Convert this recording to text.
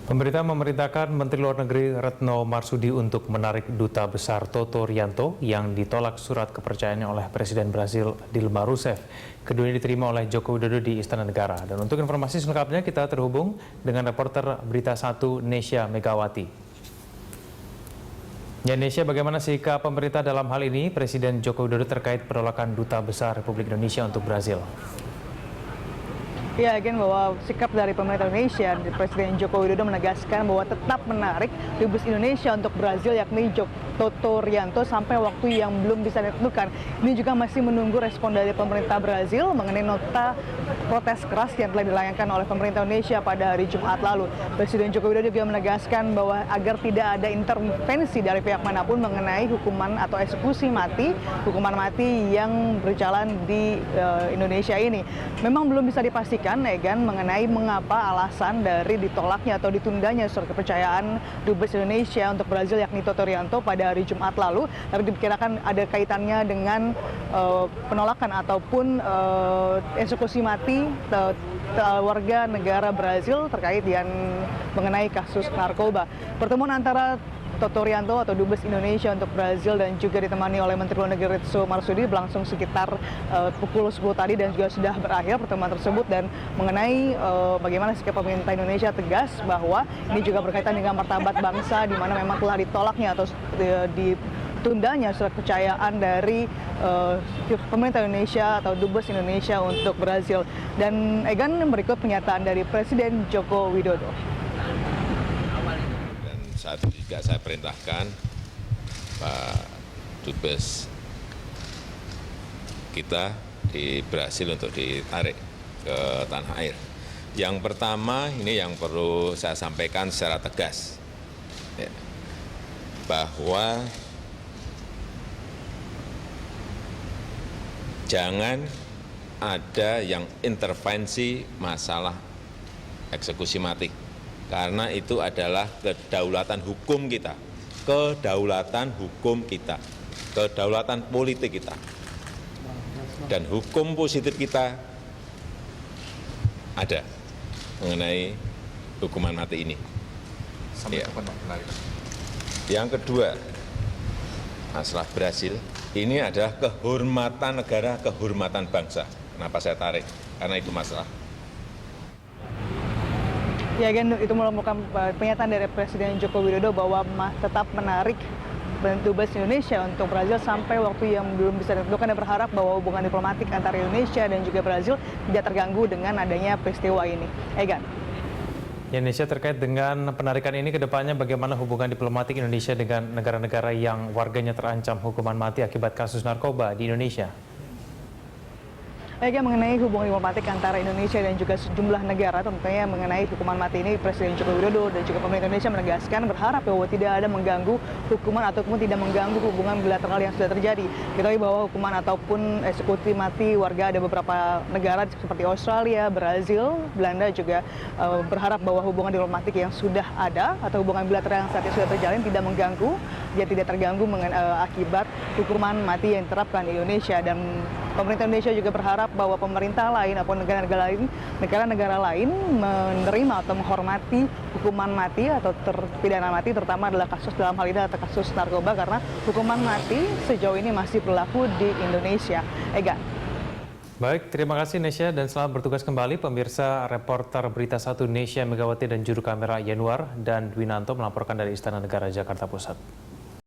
Pemerintah memerintahkan Menteri Luar Negeri Retno Marsudi untuk menarik Duta Besar Toto Rianto yang ditolak surat kepercayaannya oleh Presiden Brasil Dilma Rousseff. Keduanya diterima oleh Joko Widodo di Istana Negara. Dan untuk informasi selengkapnya kita terhubung dengan reporter Berita 1 Nesya Megawati. Ya, Nesya, bagaimana sikap pemerintah dalam hal ini Presiden Joko Widodo terkait penolakan Duta Besar Republik Indonesia untuk Brasil? Ya, bahwa sikap dari pemerintah Indonesia, Presiden Joko Widodo menegaskan bahwa tetap menarik dubes Indonesia untuk Brasil yakni Toto Rianto sampai waktu yang belum bisa ditentukan. Ini juga masih menunggu respon dari pemerintah Brasil mengenai nota protes keras yang telah dilayangkan oleh pemerintah Indonesia pada hari Jumat lalu. Presiden Joko Widodo juga menegaskan bahwa agar tidak ada intervensi dari pihak manapun mengenai hukuman atau eksekusi mati, hukuman mati yang berjalan di Indonesia ini. Memang belum bisa dipastikan mengenai mengapa alasan dari ditolaknya atau ditundanya surat kepercayaan dubes Indonesia untuk Brasil yakni Toto Rianto pada hari Jumat lalu, tapi diperkirakan ada kaitannya dengan penolakan ataupun eksekusi mati warga negara Brasil terkait dengan mengenai kasus narkoba. Pertemuan antara Toto Rianto atau dubes Indonesia untuk Brasil dan juga ditemani oleh Menteri Luar Negeri Retno Marsudi berlangsung sekitar pukul 10 tadi dan juga sudah berakhir pertemuan tersebut, dan mengenai bagaimana sikap pemerintah Indonesia tegas bahwa ini juga berkaitan dengan martabat bangsa di mana memang telah ditolaknya atau ditundanya surat kepercayaan dari pemerintah Indonesia atau dubes Indonesia untuk Brasil. Dan berikut pernyataan dari Presiden Joko Widodo. Saat ini juga saya perintahkan Pak Dubes kita di Brasil untuk ditarik ke tanah air. Yang pertama, ini yang perlu saya sampaikan secara tegas, ya, bahwa jangan ada yang intervensi masalah eksekusi mati. Karena itu adalah kedaulatan hukum kita, kedaulatan hukum kita, kedaulatan politik kita, dan hukum positif kita ada mengenai hukuman mati ini. Ya. Yang kedua, masalah Brasil, ini adalah kehormatan negara, kehormatan bangsa. Kenapa saya tarik? Karena itu masalah. Ya, itu merupakan pernyataan dari Presiden Joko Widodo bahwa tetap menarik dubes Indonesia untuk Brasil sampai waktu yang belum bisa ditentukan, dan berharap bahwa hubungan diplomatik antara Indonesia dan juga Brasil tidak terganggu dengan adanya peristiwa ini. Indonesia terkait dengan penarikan ini ke depannya bagaimana hubungan diplomatik Indonesia dengan negara-negara yang warganya terancam hukuman mati akibat kasus narkoba di Indonesia? Mengenai hubungan diplomatik antara Indonesia dan juga sejumlah negara, tentunya mengenai hukuman mati ini Presiden Joko Widodo dan juga pemerintah Indonesia menegaskan berharap bahwa tidak ada mengganggu hukuman ataupun tidak mengganggu hubungan bilateral yang sudah terjadi. Kita tahu bahwa hukuman ataupun eksekusi mati warga ada beberapa negara seperti Australia, Brazil, Belanda juga berharap bahwa hubungan diplomatik yang sudah ada atau hubungan bilateral yang saat ini sudah terjalin tidak mengganggu, tidak terganggu akibat hukuman mati yang diterapkan di Indonesia. Dan pemerintah Indonesia juga berharap bahwa pemerintah lain ataupun negara-negara lain menerima atau menghormati hukuman mati atau terpidana mati, terutama adalah kasus dalam hal ini atau kasus narkoba, karena hukuman mati sejauh ini masih berlaku di Indonesia. Baik, terima kasih Nesya dan selamat bertugas kembali. Pemirsa, reporter Berita 1 Nesya Megawati dan juru kamera Yanuar dan Dwinanto melaporkan dari Istana Negara Jakarta Pusat.